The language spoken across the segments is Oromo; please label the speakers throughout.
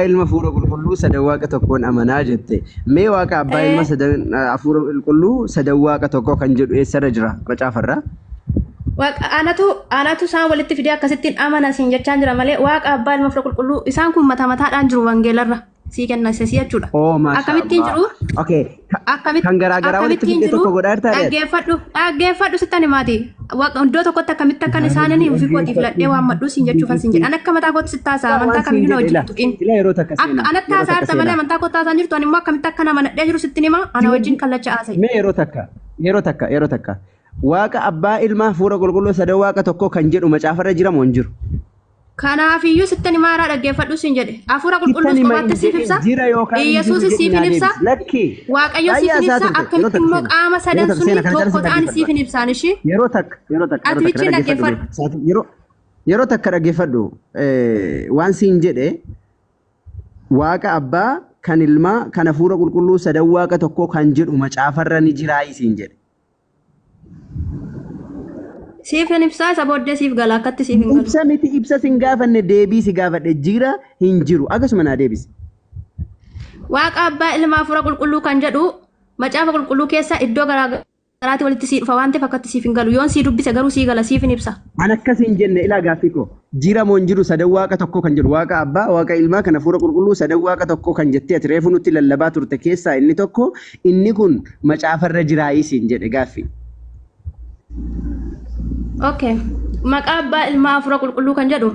Speaker 1: ilma fuura qulqulluu sadan waaqa tokkoon amanaa jette. Mee waaqa abbaa ilma sadan fuura qulqulluu sadan waaqa tokkoo kan jedhu eessarra jira macaafarraa?
Speaker 2: Waaqa anatu isaan walitti fidee akkasittiin amana siin jechaan jira malee waaqa abbaa ilma fuura qulqulluu isaan kun mataadhaan jiru wangeelarra. Si kenna sesi jechuudha. Akkamittiin jiru?
Speaker 1: Okay. Kan garaagaraa walitti fidee tokko godhaa jirtaa?
Speaker 2: Dhaggeeffadhu sittani maati. Iddoo tokkotti akkamitti akkan isaanii ofii kootii filadhee waan madhuu siin jechuufan siin jedha. An akka mataa kootti sittaasaa amantaa kamiyyuu na wajjin tuqin. Akka anatti haasaa malee amantaa kootti haasaan jirtu ani immoo akkamitti akka nama nadhee jiru sittin himaa ana wajjin kallacha haasa'e.
Speaker 1: Mee yeroo takka waaqa abbaa ilmaa fuura qulqulluu sadan waaqa tokko kan jedhu macaafarra jira moo hin jiru?
Speaker 2: Kanaafiyyuu sittani maaraa dhaggeeffadhu siin jedhe. Hafuura qulqulluus qofaatti siif ibsa. Yesuus siif ibsa. Waaqayyo siif ibsa. Akkamitti immoo qaama sadan suni tokko ta'an siif ibsaan ishii.
Speaker 1: Yeroo takka yeroo takka dhaggeeffadhu waan siin jedhe waaqa abbaa kan ilmaa kan hafuura qulqulluu sadan waaqa tokko kan jedhu macaafarra ni jiraa siin jedhe.
Speaker 2: Siif hin ibsaa isa booddee siif gala akkatti siif hin galu.
Speaker 1: Ibsa miti ibsa sin gaafanne deebii si gaafadhe jira hin jiru akkasuma naa deebisi.
Speaker 2: Waaqa abbaa ilmaa hafuura qulqulluu kan jedhu macaafa qulqulluu keessa iddoo garaagaraatti walitti sii dhufa waan ta'eef akkatti siif hin galu yoon sii dubbise garuu sii gala siif hin ibsa.
Speaker 1: An akkas hin jenne ilaa gaaffii koo jira moo hin jiru sadan waaqa tokko kan jedhu waaqa abbaa waaqa ilmaa kan hafuura qulqulluu sadan waaqa tokko kan jettee ati reefu nutti lallabaa turte keessaa inni tokko inni kun macaafarra jiraayii siin jedhe gaaffii.
Speaker 2: Okay. Maqaa abbaa ilmaa hafuura qulqulluu kan jedhu.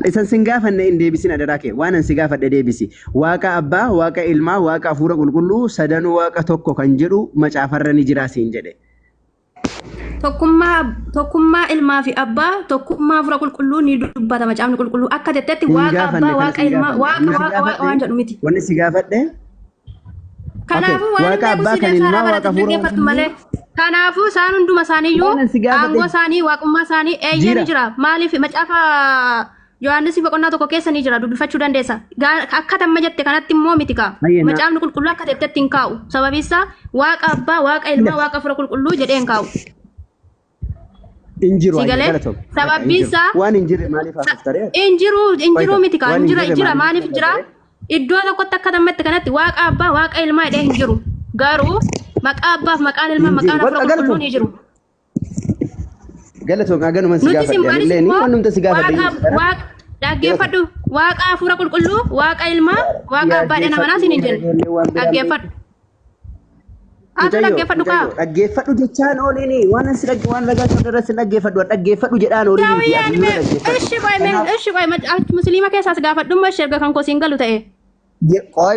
Speaker 1: Isan sin gaafanne hin deebisin adaraa kee waan an si gaafadhe deebisi. Waaqa abbaa, waaqa ilmaa, waaqa hafuura qulqulluu sadanuu waaqa tokko kan jedhu macaafarra ni jiraa siin jedhe.
Speaker 2: Tokkummaa ilmaa fi abbaa tokkummaa hafuura qulqulluu ni dubbata macaafni qulqulluu akka jettetti waaqa abbaa waaqa ilmaa waaqa waan jedhu miti.
Speaker 1: Wanni si gaafadhe?
Speaker 2: Kanaafuu waan abbaa kan ilmaa waaqa hafuura malee. Kanaafuu isaan hunduma isaaniiyyuu aangoo isaanii waaqummaa isaanii eeyyanii jira. Maaliif macaafa Yohaannis boqonnaa tokko keessa ni jira dubbifachuu dandeessa. Akka tamma jette kanatti immoo miti kaa. Macaafni qulqulluu akka jettetti hin kaa'u. Sababi isaa waaqa abbaa waaqa ilmaa waaqa hafuura qulqulluu jedhee hin kaa'u.
Speaker 1: Injiru
Speaker 2: sababi isaa
Speaker 1: waan injirre maaliif haasoftaree?
Speaker 2: Injiru miti kaa injira maaliif jira? Iddoo tokkotti akka tammatti kanatti waaqa abbaa waaqa ilmaa jedhee hin jiru. Garuu maqaa abbaaf maqaan ilmaa maqaan hafuura qulqulluu ni jiru.
Speaker 1: Galatoon aganuma si gaafadhe illee ni wannumta si gaafadhe.
Speaker 2: Dhaggeeffadhu waaqa hafuura qulqulluu waaqa ilmaa waaqa abbaa dha namanaa siin hin jenne. Dhaggeeffadhu. Atu dhaggeeffadhu kaa.
Speaker 1: Dhaggeeffadhu jechaan oolini waan si dhagge waan ragaa irra si dhaggeeffadhu jedhaan oolini.
Speaker 2: Ishi qoy musliima keessaas gaafadhu immoo erga kan koo siin galu ta'e.
Speaker 1: Koi.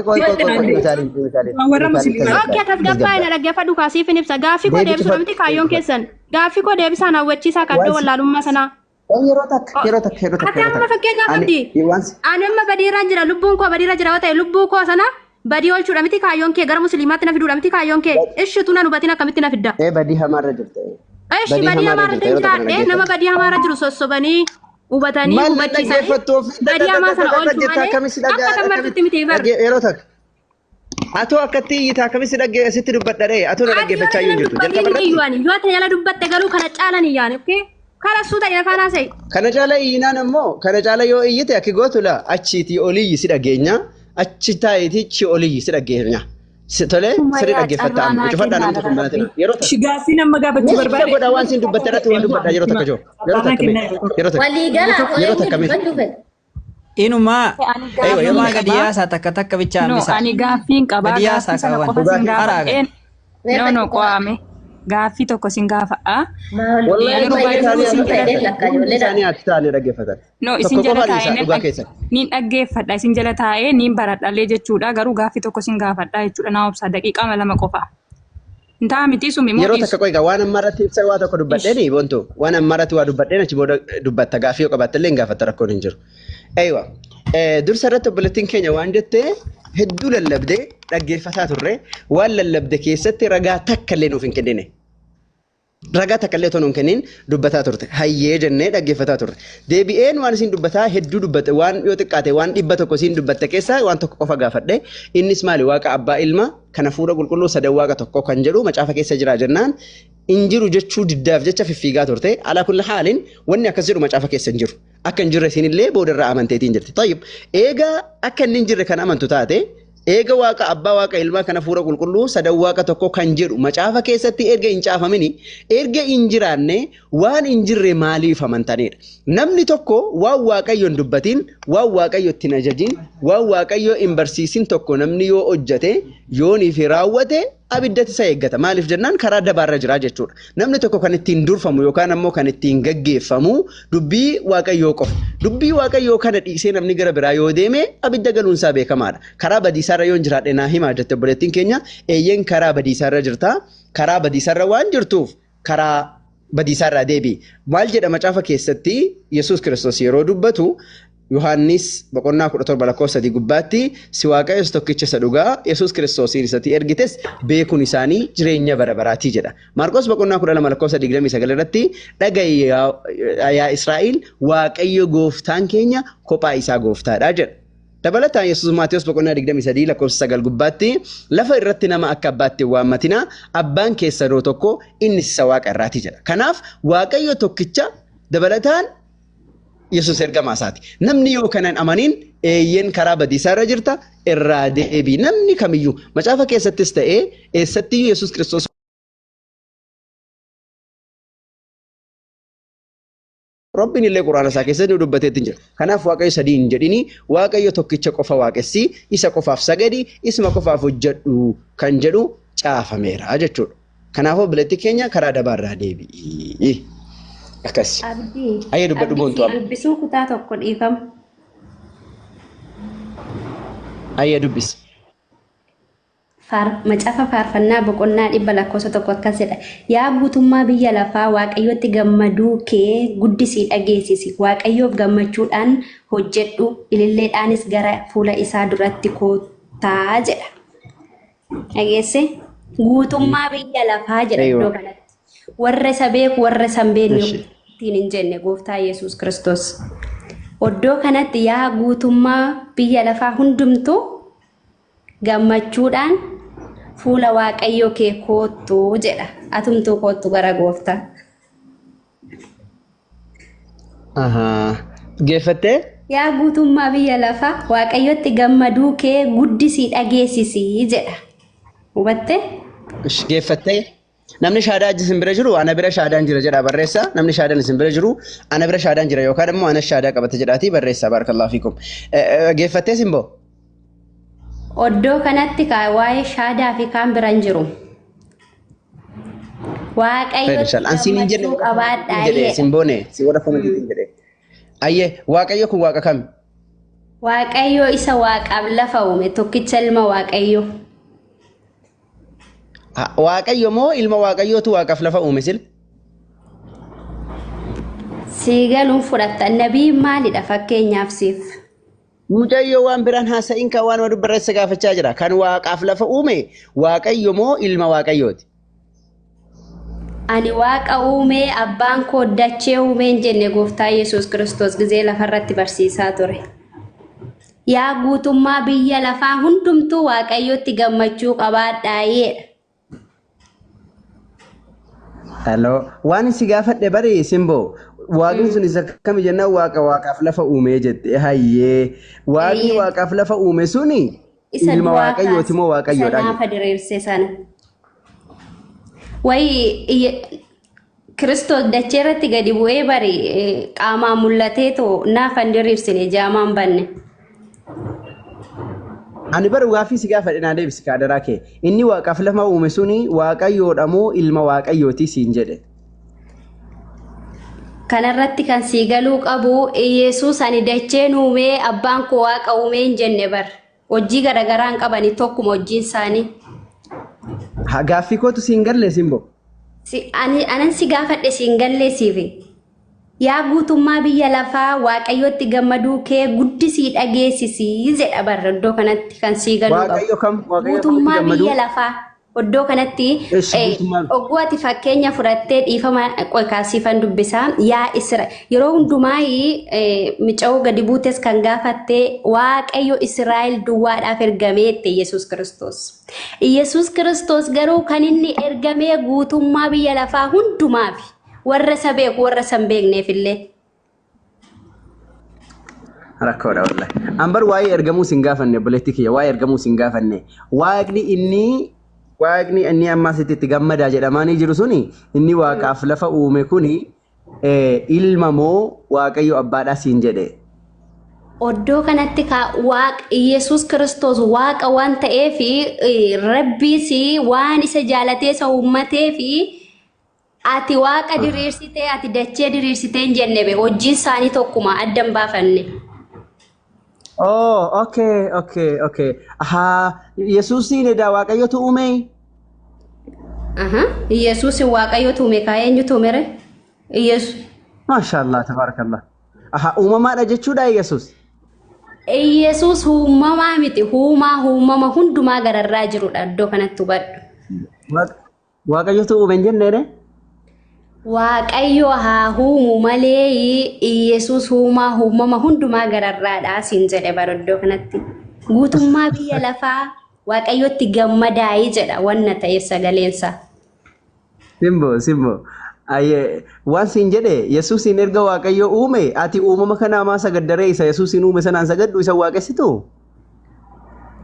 Speaker 2: Oke, tasgabbaa ina dhaggeeffadhu kaasiif hin ibsa. Gaaffii koo deebisuu dhabmti kaayyoon keessan. Gaaffii koo deebisaan hawwachiisaa kaddoo wallaalummaa sanaa.
Speaker 1: Yeroo takka.
Speaker 2: Ati amma fakkeenyaa qabdi. Ani amma badiirra jira lubbuun koo badiirra jira yoo ta'e lubbuu koo sana badii oolchuudha miti kaayyoon kee gara musliimaatti na fiduudha miti kaayyoon kee. Ishi tuna hubatiin akkamitti na fidda.
Speaker 1: Badii hamaarra jirte.
Speaker 2: Ishi badii hamaarra jiraadhe nama badii hamaarra jiru sossobanii. Ubatanii hubachiisan badii hamaa sana oolchuu malee akka tammartutti miti ibar.
Speaker 1: Yeroo takka. Atoo akkatti iyyitaa akkamitti dhaggeessitti dubbadhadhee atoo na dhaggeeffachaa yoo jirtu.
Speaker 2: Yoo ta'e yala dubbatte garuu kana caalan iyyaan karaa suuta ina faanaa se'i.
Speaker 1: Kana caala iyyinaan ammoo kana caala yoo iyyite akki gootula achiitii oliyyi si dhageenya achi taayitii chi oliyyi si dhageenya. Tolee sirrii dhaggeeffattaa amma cufadhaa namni tokko mana ta'e yeroo takka.
Speaker 3: Gaaffii nama gaafachuu barbaade.
Speaker 1: Godhaa waan siin dubbatte irratti waan dubbadhaa yeroo takka joo. Yeroo takka mee.
Speaker 4: Inumaa inumaa gadiyaasaa takka bichaan bisa.
Speaker 3: Ani gaaffiin qabaa
Speaker 4: gadiyaasaa qaban.
Speaker 3: No qo'ame. Gaaffii tokko sin gaafadha. No isin jala taa'ee niin dhaggeeffadha isin jala taa'ee niin baradhalee jechuudha garuu gaaffii tokko sin gaafadha jechuudha naa obsaa daqiiqaa lama qofa. Ntaa miti sumi
Speaker 1: yeroo takka qoy waan ammarratti ibsa waa tokko dubbadheeni bonto waan ammarratti waa dubbadheen achi booda dubbatta gaaffii yoo qabatte illee hin gaafatta rakkoon hin jiru. Aywa dursa irratti obboleettiin keenya waan jettee hedduu lallabdee dhaggeeffataa turre waan lallabde keessatti ragaa takka illee nuuf hin kennine. ragaa takkallee otoo nuun kenniin dubbataa turte. Hayyee jennee dhaggeeffataa turre. Deebi'een waan isin dubbataa hedduu dubbatte waan yoo xiqqaate waan 100 isin dubbatte keessaa waan tokko qofa gaafadhe. Innis maali waaqa abbaa ilma kana fuura qulqulluu sadan waaqa tokko kan jedhu macaafa keessa jira jennaan injiru jechuu diddaaf jecha fiffiigaa turte. Alaa kulli haaliin wanni akkas jedhu macaafa keessa hin jiru. Akka hin jirre isinillee boodarraa amanteetiin jirti. Tayyib eegaa akka inni hin jirre kan amantu taate eega waaqa abbaa waaqa ilmaa kana fuura qulqulluu sadan waaqa tokko kan jedhu macaafa keessatti erga hin caafamini erga hin jiraanne waan hin jirre maaliif amantanidha. Namni tokko waan waaqayyo hin dubbatiin waan waaqayyo ittiin ajajin waan waaqayyo hin barsiisin tokko namni yoo hojjate yoonii fi raawwate abiddatti isa eeggata. Maaliif jennaan karaa dabaarra jira jechuudha. Namni tokko kan ittiin durfamu yookaan ammoo kan ittiin gaggeeffamu dubbii waaqayyoo qofa. Dubbii waaqayyoo kana dhiisee namni gara biraa yoo deeme abidda galuunsaa beekamaadha. Karaa badiisaarra yoo hin jiraadhe naa himaa jette obboleettiin keenya eeyyeen karaa badiisaarra jirta. Karaa badiisaarra waan jirtuuf karaa badiisaarraa deebi'i. Maal jedha macaafa keessatti Yesuus Kiristoos yeroo dubbatu Yohaannis boqonnaa 17 gubbaatti si waaqayyo tokkicha isa dhugaa Yesuus Kiristoosiin isatti ergites beekuun isaanii jireenya bara baraatii jedha. Maarqos boqonnaa 12:29 irratti dhaga'i yaa Israa'el waaqayyo gooftaan keenya kophaa isaa gooftaadha jedha. Dabalataan Yesuus Maatiyos boqonnaa 23:9 gubbaatti lafa irratti nama akka abbaatti waammatina abbaan keessanoo tokko innis isa waaqa irraati jedha. Kanaaf waaqayyo tokkicha dabalataan Yesuus ergamaa isaati. Namni yoo kanan amaniin eeyyeen karaa badiisaarra jirta irraa deebii. Namni kamiyyuu macaafa keessattis ta'ee eessatti Yesuus Kiristoos Rabbiin illee quraana isaa keessatti dubbateetti jira. Kanaaf waaqayyo sadii hin jedhini waaqayyo tokkicha qofa waaqessi isa qofaaf sagadi isuma qofaaf hojjedhu kan jedhu caafameera jechuudha. Kanaaf obboleettii keenya karaa dabaarraa deebi'i. Akkas.
Speaker 2: Abdii.
Speaker 1: Ayyee dubbadhu boontu abdii.
Speaker 2: Dubbisuu kutaa tokko dhiifama.
Speaker 1: Ayyee dubbisi.
Speaker 2: Macaafa faarfannaa boqonnaa 100 akkas jedha. Yaa guutummaa biyya lafaa waaqayyotti gammaduu kee guddisii dhageessisi. Waaqayyoof gammachuudhaan hojjedhu ililleedhaanis gara fuula isaa duratti koottaa jedha. Dhageesse guutummaa biyya lafaa jedha iddoo kanatti. Warra isa beeku warra isa hin beekne ittiin hin jenne gooftaa Yesuus Kiristoos. Iddoo kanatti yaa guutummaa biyya lafaa hundumtuu gammachuudhaan fuula waaqayyoo kee koottu jedha. Atumtuu koottu gara gooftaa.
Speaker 1: Geeffattee?
Speaker 2: Yaa guutummaa biyya lafaa waaqayyotti gammaduu kee guddisii dhageessisi jedha. Hubattee?
Speaker 1: Geeffattee? Namni shaadaan isin bira jiru ana bira shaadaan jira jedha barreessa. Namni shaadaan isin bira jiru ana bira shaadaan jira yookaan immoo ana shaadaa qabate jedhaati barreessa. Barakallahu fiikum. Geeffattee simboo?
Speaker 2: Iddoo kanatti waa'ee shaadaa fi kaan biraan jiru. Waaqayyo gammachuu qabaadhaa jedhe.
Speaker 1: Simboone si warra famatiin jedhe. Ayyee waaqayyo kun waaqa kami?
Speaker 2: Waaqayyo isa waaqaaf lafa uume tokkicha ilma waaqayyo.
Speaker 1: Waaqayyo moo ilma waaqayyootu waaqaaf lafa uume sil?
Speaker 2: Siigaluun fudhatta nabii maalidha fakkeenyaaf siif?
Speaker 1: Mucayyoo waan biraan haasa'in kan waan wadu barreessa gaafachaa jira. Kan waaqaaf lafa uume waaqayyo moo ilma waaqayyooti?
Speaker 2: Ani waaqa uume abbaan koo dachee uume hin jenne gooftaa Yesuus Kiristoos gizee lafarratti barsiisaa ture. Yaa guutummaa biyya lafaa hundumtuu waaqayyotti gammachuu qabaadhaa jedha.
Speaker 1: Hello, waan si gaafadhe bari simboo. Waaqni sun isa kami jennaan waaqaaf lafa uume jette. Hayyee waaqni waaqaaf lafa uume suni ilma waaqayyooti moo waaqayyoodha?
Speaker 2: Isa naafa diriirse sana. Wayi Kiristoos dachee irratti gadi bu'ee bari qaamaan mul'atee too naafa hin diriirsine jaamaan banne.
Speaker 1: Ani bara gaaffii si gaafadhe naa deebisi kaadaraa kee. Inni waaqaaf lafa uume suni waaqayyoodha moo ilma waaqayyooti siin jedhe?
Speaker 2: Kanarratti kan sii galuu qabu Yesuus ani dacheen uume abbaan koo waaqa uume hin jenne bar. Hojii garagaraan qabani tokkuma hojiin isaanii.
Speaker 1: Gaaffii kootu siin galle simbo?
Speaker 2: Anan si gaafadhe siin galle siifi. Yaa guutummaa biyya lafaa waaqayyotti gammaduu kee guddisii dhageessisii jedha barra iddoo kanatti kan sii galuu qabu. Guutummaa biyya lafaa Oddoo kanatti ogguwaati fakkeenya fudhattee dhiifama qoykaasiifan dubbisaa yaa Isra yeroo hundumaa mica'uu gadi buutes kan gaafattee Waaqayyo Israa'el duwwaadhaaf ergameette Yesuus Kiristoos. Yesuus Kiristoos garuu kan inni ergamee guutummaa biyya lafaa hundumaaf warra isa beeku warra isa hin beekneefillee.
Speaker 1: Rakkoodha wallahi. Ambar waa'ee ergamuu sin gaafanne obboleettii kiyya waa'ee ergamuu sin gaafanne waaqni inni amma asitti gammadaa jedhamaanii jiru suni inni waaqaaf lafa uume kuni ilma moo Waaqayyo abbaadhaa siin jedhe.
Speaker 2: Oddoo kanatti Yesuus Kiristoos waaqa waan ta'eef rabbiis waan isa jaalatee isa uummatee fi ati waaqa diriirsitee ati dachee diriirsitee hin jenne be hojiin isaanii tokkuma addan baafanne.
Speaker 1: Oh, okay. Yesuusin edaa Waaqayyotu uume?
Speaker 2: Yesuusin Waaqayyotu uume kaa eenyutu uumere? Yesuus.
Speaker 1: Maashaallah, tabarakallah. Uumamaadha jechuudha Yesuus?
Speaker 2: Yesuus uumamaa miti, uumama hundumaa gararraa jirudha iddoo kanatti hubadhu.
Speaker 1: Waaqayyotu uume hin jenneedha?
Speaker 2: Waaqayyo haa uumu malee Yesuus uumama hundumaa gararraadha siin jedhe baroddoo kanatti. Guutummaa biyya lafaa Waaqayyotti gammadaa'ee jedha wanna ta'eef sagaleensa.
Speaker 1: Simbo. Waan siin jedhe Yesuusin erga Waaqayyo uume ati uumama kanaa maa sagaddaree isa Yesuusin uume sanaan sagaddu isa waaqessitu?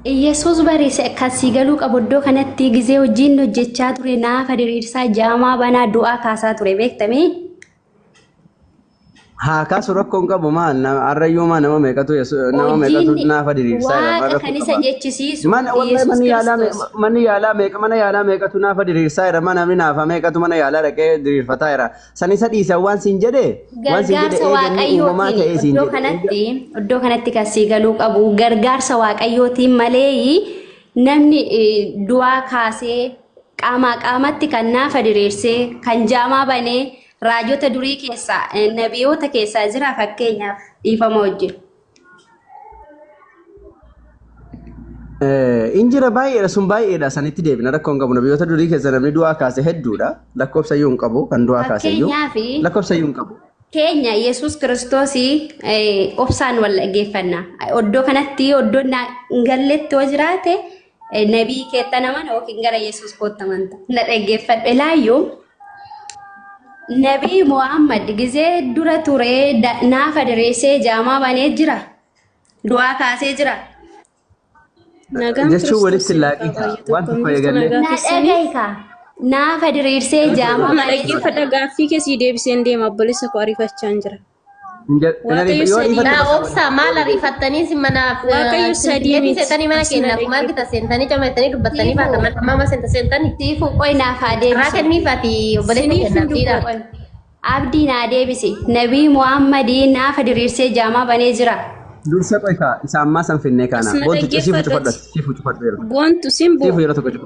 Speaker 2: Yesuus bareesse akkasii galuu qabu iddoo kanatti gizee hojiin hojjechaa ture naafa diriirsaa jaamaa banaa du'aa kaasaa ture beektamee?
Speaker 1: Haa kaasu rakkoon qabu maal arrayyuu maa nama meeqatu naafa diriirsaa
Speaker 2: waaqa kan isa jechisiisu
Speaker 1: mana yaalaa meeqatu naafa diriirsaa jira mana naafa meeqatu mana yaalaa dhaqee diriirfataa jira san isa dhiisa waan siin jedhe
Speaker 2: gargaarsa waaqayyootiin iddoo kanatti kasii galuu qabu gargaarsa waaqayyootiin malee namni du'aa kaasee qaamatti kan naafa diriirsee kan jaamaa banee raajota durii keessaa nabiyoota keessaa jira fakkeenyaaf dhiifama wajjin.
Speaker 1: Injira baay'eedha sun baay'eedha sanitti deebina rakkoon qabu nabiyoota durii keessa namni du'aa kaase hedduudha lakkoofsa iyyuu hin qabu kan du'aa kaase iyyuu lakkoofsa iyyuu hin qabu.
Speaker 2: Keenya Yesuus Kiristoos obsaan wal dhaggeeffanna. Oddoo kanatti oddoo galletti yoo jiraate nabii keetta naman yookiin gara Yesuus koottaman na dhaggeeffadhe laayyuu. Nabii Muhammad gizee dura ture naafa diriirsee jaamaa banee jira. Du'aa kaasee jira.
Speaker 1: Jechuun walitti laaqii waan tokko eegalee.
Speaker 2: Na dhagahiika. Naafa diriirsee jaamaa banee jira.
Speaker 5: Dhaggeeffadha gaaffii keessii deebiseen deema obboleessa koo ariifachaa hin jira.
Speaker 6: Obsa maal ariifattanii simanaaf
Speaker 5: Waaqayyo sadii miti.
Speaker 6: seentanii mana keenyaaf maal gita seentanii camatanii dubbattanii baataman amma seentanii
Speaker 2: Siifuu qoy naaf haa deebise.
Speaker 6: irraa kenniifaati obboleessa keenyaaf dhiidha.
Speaker 2: Abdii naa deebise. Nabii Muhammad naafa diriirsee jaamaa banee jira.
Speaker 1: Dursa qoy kaa isa ammaa san finnee kana boontu siifu cufadhu
Speaker 5: Boontu simbu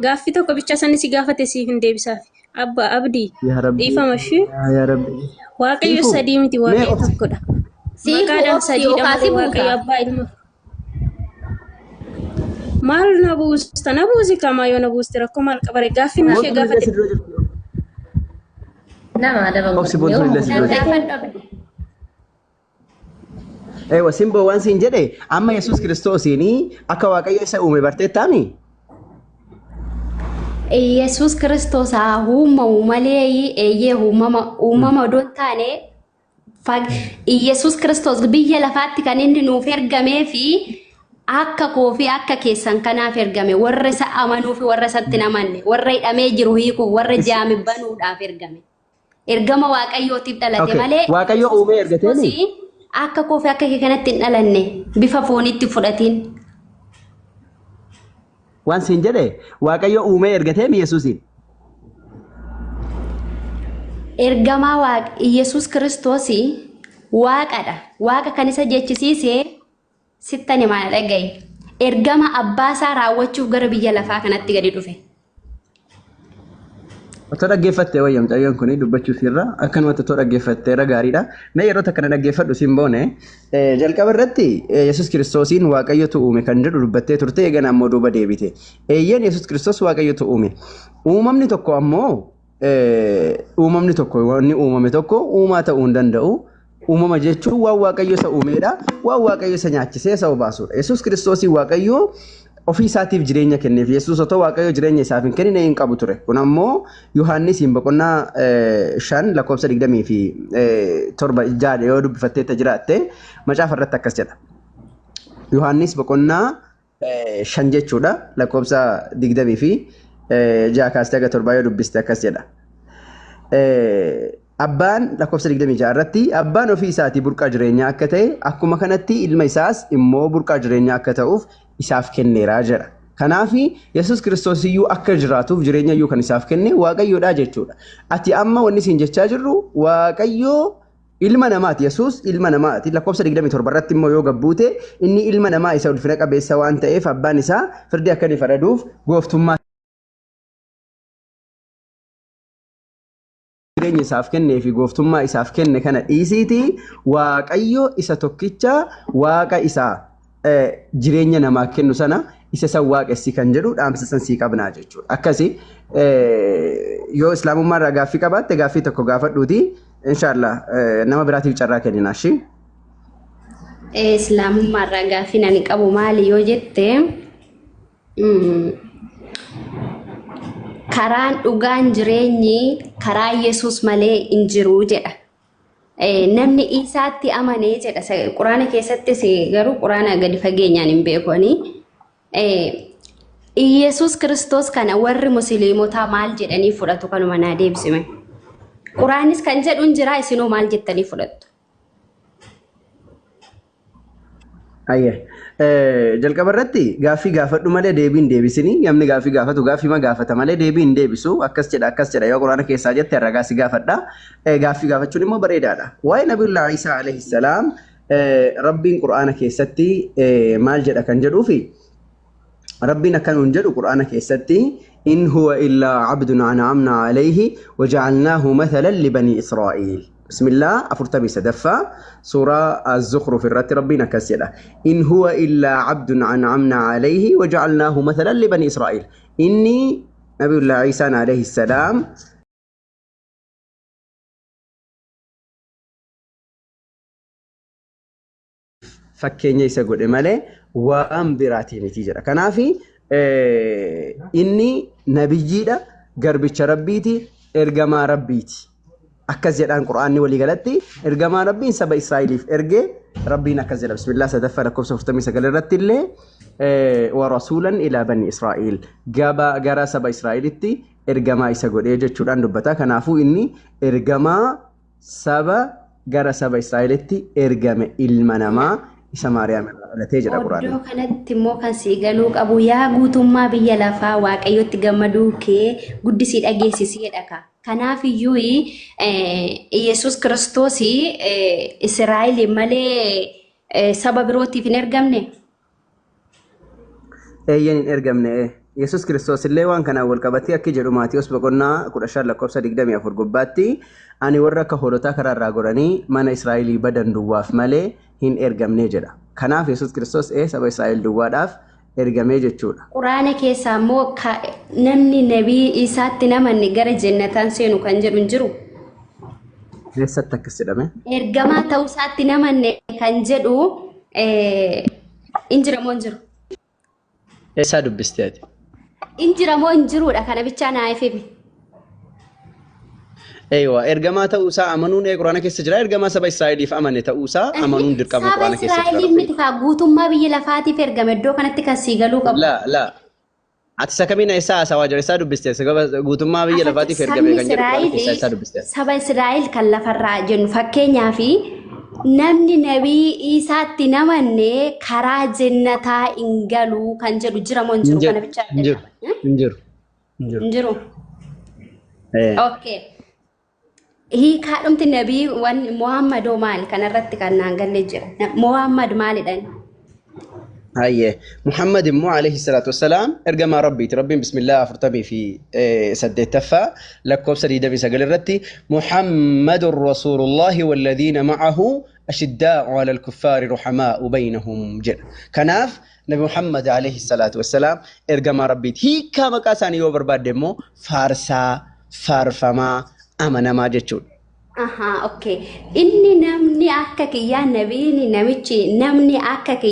Speaker 5: gaaffii tokko bicha sanni si gaafate siif hin deebisaaf. Abba Abdii dhiifama ishee Waaqayyo sadii miti Waaqayyo tokkodha. Maqaadhaan sadiidha malee Waaqayyo abbaa ilma. Maal na buusta na buusi kamaa yoo na buuste rakkoo maal qabare gaaffii ishee gaafate.
Speaker 6: Nama adaba
Speaker 1: Ewa simbo waan siin jedhe amma Yesuus Kiristoosiin akka Waaqayyo isa uume barteettaami?
Speaker 2: Yesuus Kiristoos haa uumamu malee eeyyee uumama odoon taane Yesuus Kiristoos biyya lafaatti kan inni nuuf ergamee fi akka koo fi akka keessan kanaaf ergame warra isa amanuu fi warra isatti hin amanne warra hidhamee jiru hiikuu warra jaame banuudhaaf ergame. Ergama Waaqayyootiif dhalate malee
Speaker 1: Waaqayyo uumee ergateeni
Speaker 2: akka koo fi akka kee kanatti hin dhalanne bifa fooniitti fudhatiin.
Speaker 1: waan siin jedhe Waaqayyo uumee ergateemi Yesuusin.
Speaker 2: Ergamaa Yesuus Kiristoos waaqadha. Waaqa kan isa jechisiisee sittani maal dhagaye. Ergama abbaasaa raawwachuuf gara biyya lafaa kanatti gadi dhufe.
Speaker 1: Otoo dhaggeeffattee wayyaa mucayyoon kun dubbachuuf irra akkanumatti otoo dhaggeeffattee irra gaariidha. Mee yeroo takka na dhaggeeffadhu siin boone jalqaba irratti Yesuus Kiristoosiin Waaqayyotu uume kan jedhu dubbattee turte eegana ammoo duuba deebite. Eeyyeen Yesuus Kiristoos Waaqayyotu uume. Uumamni tokko ammoo uumamni tokko wanni uumame tokko uumaa ta'uu hin danda'u. Uumama jechuun waan Waaqayyo isa uumeedha. Waan Waaqayyo isa nyaachisee isa obaasuudha. Yesuus Kiristoosii Waaqayyo ofii isaatiif jireenya kenneef. Yesuus otoo Waaqayyo jireenya isaaf hin kennine hin qabu ture. Kun ammoo Yohaannisiin boqonnaa 5 lakkoofsa 27 jaadha yoo dubbifatteetta jiraatte macaafa irratti akkas jedha. Yohaannis boqonnaa 5 jechuudha lakkoofsa 26 kaastee aga 7 yoo dubbiste akkas jedha. Abbaan lakkoofsa 26 irratti abbaan ofii isaatii burqaa jireenyaa akka ta'e akkuma kanatti ilma isaas immoo burqaa jireenyaa akka ta'uuf isaaf kenneera jedha. Kanaaf Yesuus Kiristoos iyyuu akka jiraatuuf jireenya iyyuu kan isaaf kenne Waaqayyoodha jechuudha. Ati amma wanni siin jechaa jirru Waaqayyoo ilma namaati. Yesuus ilma namaati. Lakkoofsa 27 irratti immoo yoo gabbuute inni ilma namaa isa ulfina qabeessa waan ta'eef abbaan isaa firdii akka inni faraduuf gooftummaa jireenya isaaf kennee fi gooftummaa isaaf kenne kana dhiisiiti Waaqayyo isa tokkicha Waaqa isaa jireenya namaa kennu sana isa san waaqessi kan jedhu dhaamsa san sii qabnaa jechuudha. Akkasi yoo islaamummaa irraa gaaffii qabaatte gaaffii tokko gaafadhuuti inshallah nama biraatiif carraa kennina shi.
Speaker 5: Islaamummaa irraa gaaffii nani qabu maali yoo jette karaan dhugaan jireenyi karaa Yesuus malee hin jiru jedha. Namni isaatti amanee jedha. Quraana keessattis garuu quraana gadi fageenyaan hin beekoni. Yesuus Kiristoos kana warri musliimotaa maal jedhanii fudhatu kanuma naa deebisime. Quraanis kan jedhu hin jira isinoo maal jettanii fudhattu?
Speaker 1: Ayya. Jalqaba irratti gaaffii gaafadhu malee deebiin deebisini. Namni gaaffii gaafatu gaaffii ma gaafata malee deebiin deebisu. Akkas jedha yoo quraana keessaa jette irraa gaafii gaafadha. Gaaffii gaafachuun immoo bareedaadha. Waa'ee Nabiyullaa Iisaa alayhi salaam Rabbiin quraana keessatti maal jedha kan jedhuufi Rabbiin akkanuun jedhu quraana keessatti in huwa illaa abdun an'amna alayhi waja'alnaahu mathalan libanii Israa'eel. بسم الله أفرتبي سدفا سورة الزخرف الرات ربنا كسيدة إن هو إلا عبد أنعمنا عليه وجعلناه مثلا لبني إسرائيل إني نبي الله عيسى عليه السلام فكيني يسقط ماله وأم براتي نتيجة كنافي إني نبي جيدا قرب ربيتي إرجما ربيتي أكز يدان قرآن ولي قالتي إرجما ربين سبا إسرائيل إرجع ربين أكز بسم الله سدفع لكم سفتمي سقال الرتلة ورسولا إلى بني إسرائيل جرى سبا إسرائيل تي إرجما يسقول إيجا شوران دبتا كنافو إني إرجما جرى سبا إسرائيل تي إرجما المنما إسماريا من التجربة القرآن.
Speaker 5: Oddoo kanatti immoo kan sii galuu qabu yaa guutummaa biyya lafaa Waaqayyotti gammaduu kee guddisii dhageessisiidha ka. Kanaaf iyyuu Yesuus Kiristoos Israa'el malee saba birootiif hin ergamne.
Speaker 1: Eeyyan hin ergamne. Yesuus Kiristoos illee waan kanaan wal qabatee akka jedhu Maatiyos boqonnaa 15 lakkoofsa 24 gubbaatti ani warra akka hoolotaa karaarraa goranii mana Israa'elii badan duwwaaf malee hin ergamne jedha. Kanaaf Yesuus Kiristoos saba Israa'el duwwaadhaaf ergamee jechuudha.
Speaker 5: Quraana keessaa immoo namni nabii isaatti namanni gara jannataan seenu kan jedhu hin jiru.
Speaker 1: Eessatti akkas jedhame?
Speaker 5: Ergamaa ta'uu isaatti namanne kan jedhu hin jiramoo hin jiru?
Speaker 1: Eessaa dubbistee ati?
Speaker 5: Hin jiramoo hin jiruudha kana bichaa naa ifime.
Speaker 1: Eewa ergamaa ta'uusaa amanuun quraana keessa jira ergamaa saba Israa'eliif amane ta'uusaa amanuun dirqama quraana keessa jira.
Speaker 5: Saba Israa'eliif miti kaa guutummaa biyya lafaatiif ergame iddoo kanatti kan sii galuu qabu.
Speaker 1: La ati sakamiina isaa haasawaa jira isaa dubbistee guutummaa biyya lafaatiif ergame kan jedhu quraana keessa isaa dubbistee.
Speaker 5: Saba Israa'el kan lafarraa jennu fakkeenyaaf namni nabii isaatti namanne karaa jannataa hin galu kan jedhu jira moo hin jiru kana bichaa?
Speaker 1: Hin jiru.
Speaker 5: Hin jiru. Okay. Hiikaadhumti nabii waan Muhammadoo maal kanarratti kan naan galle jira. Muhammad maalidhaan?
Speaker 1: هاي محمد مو عليه الصلاة والسلام ارجع ربي بسم الله فرتبي في سديت تفا لكم سديد بسجل الرتي محمد رسول الله والذين معه أشداء على الكفار رحماء بينهم جن كناف نبي محمد عليه الصلاة والسلام ارجع ربي هي كما كاساني يوبر بعد دمو فارسا فارفما أمنا ما جتشون
Speaker 7: أوكي إني نمني أكاكي يا نبي نمشي نمني أكاكي